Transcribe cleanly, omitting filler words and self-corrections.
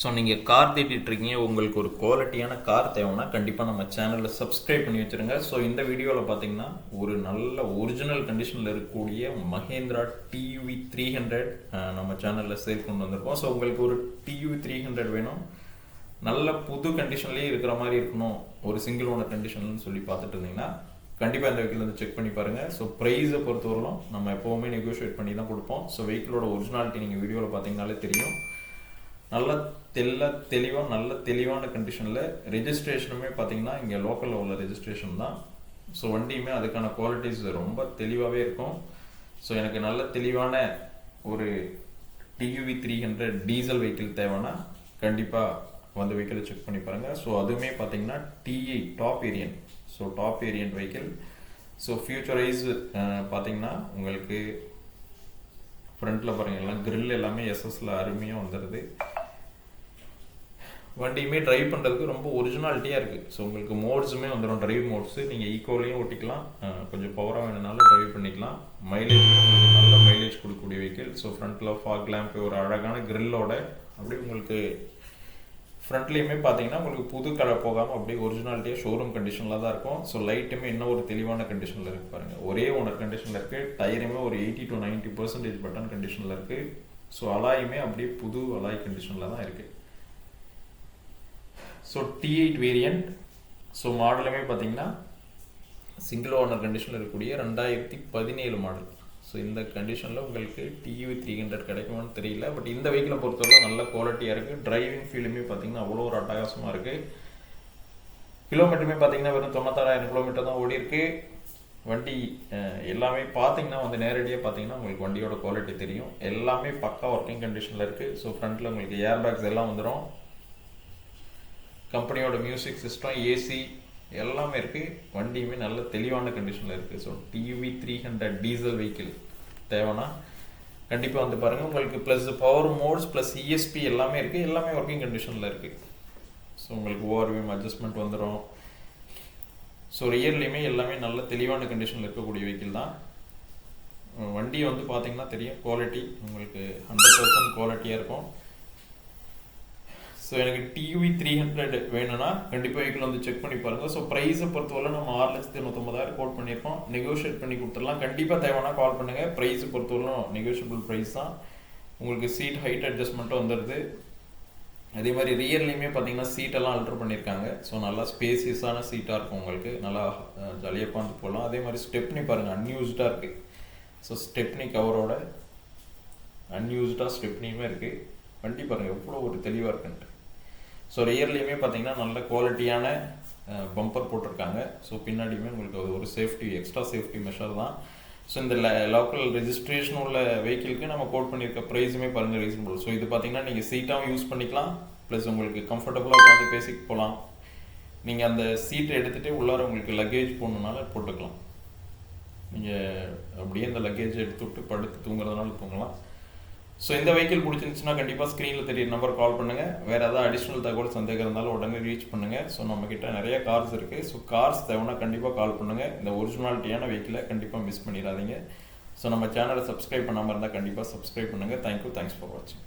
So நீங்கள் car தேடிட்டுருக்கீங்க, உங்களுக்கு ஒரு குவாலிட்டியான கார் தேவைன்னா கண்டிப்பாக நம்ம சேனலில் சப்ஸ்கிரைப் பண்ணி வச்சுருங்க. ஸோ இந்த வீடியோவில் பார்த்தீங்கன்னா ஒரு நல்ல ஒரிஜினல் கண்டிஷனில் இருக்கக்கூடிய மஹேந்திரா டியூவி 300 நம்ம சேனலில் சேல் கொண்டு வந்திருக்கோம். ஸோ உங்களுக்கு ஒரு டியூவி 300 வேணும், நல்ல புது கண்டிஷன்லேயே இருக்கிற மாதிரி இருக்கணும், ஒரு சிங்கிள் ஓனர் கண்டிஷன்லன்னு சொல்லி பார்த்துட்டு இருந்தீங்கன்னா கண்டிப்பாக இந்த வெஹிக்கிள் வந்து செக் பண்ணி பாருங்கள். ஸோ ப்ரைஸை பொறுத்தவரையிலும் நம்ம எப்போவுமே நெகோஷியேட் பண்ணி தான் கொடுப்போம். ஸோ வெஹிக்கிளோட ஒரிஜினாலிட்டி நீங்கள் வீடியோவில் பார்த்தீங்கனாலே தெரியும். நல்ல தெளிவான கண்டிஷனில் ரெஜிஸ்ட்ரேஷனுமே பார்த்தீங்கன்னா இங்கே லோக்கலில் உள்ள ரெஜிஸ்ட்ரேஷன் தான். ஸோ வண்டியுமே அதுக்கான குவாலிட்டிஸ் ரொம்ப தெளிவாகவே இருக்கும். ஸோ எனக்கு நல்ல தெளிவான ஒரு டியூவி 300 டீசல் வெஹிக்கிள் தேவைன்னா கண்டிப்பாக வந்து வெஹிக்கிளை செக் பண்ணி பாருங்கள். ஸோ அதுவுமே பார்த்தீங்கன்னா T8 top variant. So top variant vehicle. So features பார்த்தீங்கன்னா உங்களுக்கு ஃப்ரண்ட்டில் பாருங்கள், எல்லாம் கிரில் எல்லாமே எஸ்எஸ்ல அருமையாக வந்துடுது. வண்டியுமே ட்ரைவ் பண்ணுறதுக்கு ரொம்ப ஒரிஜினாலிட்டியாக இருக்குது. ஸோ உங்களுக்கு மோட்ஸுமே வந்துடும், ட்ரைவ் மோட்ஸு. நீங்கள் ஈக்கோலையும் ஓட்டிக்கலாம், கொஞ்சம் பவராக வேணுனாலும் ட்ரைவ் பண்ணிக்கலாம். மைலேஜுமே உங்களுக்கு நல்ல மைலேஜ் கொடுக்கக்கூடிய வெஹிக்கிள். ஸோ ஃப்ரண்ட்டில் ஃபாக் லேம்ப், ஒரு அழகான கிரில்லோட அப்படியே உங்களுக்கு ஃப்ரண்ட்லேயுமே பார்த்தீங்கன்னா உங்களுக்கு புது கலர் போகாமல் அப்படியே ஒரிஜினாலிட்டியாக ஷோரூம் கண்டிஷனில் தான் இருக்கும். ஸோ லைட்டுமே இன்னும் ஒரு தெளிவான கண்டிஷனில் இருக்குது பாருங்கள், ஒரே ஓனர் கண்டிஷனில் இருக்குது. டயருமே ஒரு 80 to 90% பட்டன் கண்டிஷனில் இருக்குது. ஸோ அலாயுமே அப்படியே புது அலாய் கண்டிஷனில் தான் இருக்குது. So T8 variant. ஸோ மாடலுமே பார்த்தீங்கன்னா சிங்கிள் ஓனர் கண்டிஷனில் இருக்கக்கூடிய 2017 மாடல். ஸோ இந்த கண்டிஷனில் உங்களுக்கு டியூவி 300 கிடைக்குமான்னு தெரியல. பட் இந்த வெஹிக்கிளை பொறுத்தவரை நல்ல குவாலிட்டியாக இருக்குது. டிரைவிங் ஃபீலுமே பார்த்தீங்கன்னா அவ்வளோ ஒரு அட்டகாசமாக இருக்குது. கிலோமீட்டருமே பார்த்தீங்கன்னா வெறும் 96,000 கிலோமீட்டர் தான் ஓடி இருக்கு. வண்டி எல்லாமே பார்த்தீங்கன்னா வந்து நேரடியாக பார்த்தீங்கன்னா உங்களுக்கு வண்டியோட குவாலிட்டி தெரியும். எல்லாமே பக்கா ஒர்க்கிங் கண்டிஷனில் இருக்குது. ஸோ ஃப்ரண்ட்டில் உங்களுக்கு ஏர் பேக்ஸ் எல்லாம் வந்துடும். கம்பெனியோட மியூசிக் சிஸ்டம், ஏசி எல்லாமே இருக்குது. வண்டியுமே நல்ல தெளிவான கண்டிஷனில் இருக்குது. ஸோ டியூவி 300 டீசல் வெஹிக்கிள் தேவைன்னா கண்டிப்பாக வந்து பாருங்கள். உங்களுக்கு plus power modes plus ESP எல்லாமே இருக்குது. எல்லாமே ஒர்க்கிங் கண்டிஷனில் இருக்குது. ஸோ உங்களுக்கு ஓஆர்விஎம் அட்ஜஸ்ட்மெண்ட் வந்துடும். ஸோ ரியர்லேயுமே எல்லாமே நல்ல தெளிவான கண்டிஷனில் இருக்கக்கூடிய வெஹிக்கிள் தான். வண்டி வந்து பார்த்தீங்கன்னா தெரியும், குவாலிட்டி உங்களுக்கு 100% குவாலிட்டியாக இருக்கும். ஸோ எனக்கு டியூவி 300 வேணும்னா கண்டிப்பாக வெஹிக்கிள் வந்து செக் பண்ணி பாருங்கள். ஸோ ப்ரைஸை பொறுத்தவரை நம்ம 6,99,000 கோட் பண்ணியிருக்கோம். நெகோஷியேட் பண்ணி கொடுத்துடலாம். கண்டிப்பாக தேவைன்னா கால் பண்ணுங்கள். ப்ரைஸை பொறுத்தவரைக்கும் நெகோஷியபிள் ப்ரைஸ் தான். உங்களுக்கு சீட் ஹைட் அட்ஜஸ்ட்மெண்ட்டும் வந்துடுது. அதே மாதிரி ரியர்லேயுமே பார்த்தீங்கன்னா சீட்டெல்லாம் அல்ட்ரு பண்ணியிருக்காங்க. ஸோ நல்லா ஸ்பேசியஸான சீட்டாக இருக்கும், உங்களுக்கு நல்லா ஜாலியாக உட்காந்து போகலாம். அதே மாதிரி ஸ்டெப்னி பாருங்கள், அன்யூஸ்டாக இருக்குது. ஸோ ஸ்டெப்னி கவரோட அன்யூஸ்டாக ஸ்டெப்னியுமே இருக்குது. வண்டி பாருங்கள் எவ்வளோ ஒரு தெளிவாக இருக்குன்ட்டு. ஸோ ரியர்லேயுமே பார்த்தீங்கன்னா நல்ல குவாலிட்டியான பம்பர் போட்டிருக்காங்க. ஸோ பின்னாடியுமே உங்களுக்கு ஒரு சேஃப்டி, எக்ஸ்ட்ரா சேஃப்டி மெஷர் தான். ஸோ இந்த லோக்கல் ரெஜிஸ்ட்ரேஷன் உள்ள வெஹிக்கிளுக்கு நம்ம கோட் பண்ணியிருக்க ப்ரைஸுமே பாருங்கள் ரீசனபிள். ஸோ இது பார்த்தீங்கன்னா நீங்கள் சீட்டாகவும் யூஸ் பண்ணிக்கலாம், ப்ளஸ் உங்களுக்கு கம்ஃபர்டபுளாக உட்காந்து பேசிட்டு போகலாம். நீங்கள் அந்த சீட்டை எடுத்துகிட்டு உள்ளார உங்களுக்கு லக்கேஜ் போடணுனால போட்டுக்கலாம். நீங்கள் அப்படியே அந்த லக்கேஜ் எடுத்து விட்டு படுத்து தூங்குறதுனால தூங்கலாம். ஸோ இந்த வெஹிக்கிள் பிடிச்சிருந்துச்சுன்னா கண்டிப்பாக ஸ்க்ரீனில் தெரிய நம்பர் கால் பண்ணுங்கள். வேறு ஏதாவது அடிஷ்னல் தகவல் சந்தேகம் இருந்தாலும் உடனே ரீச் பண்ணுங்கள். ஸோ நம்மக்கிட்ட நிறைய கார்ஸ் இருக்குது. ஸோ கார்ஸ் தேவைன்னா கண்டிப்பாக கால் பண்ணுங்கள். இந்த ஒரிஜினாலிட்டியான வெஹிக்கிளை கண்டிப்பாக மிஸ் பண்ணிடாதீங்க. ஸோ நம்ம சேனலை சப்ஸ்கிரைப் பண்ணாமல் இருந்தால் கண்டிப்பாக சப்ஸ்கிரைப் பண்ணுங்கள். தேங்க்யூ, தேங்க்ஸ் ஃபார் வாட்சிங்.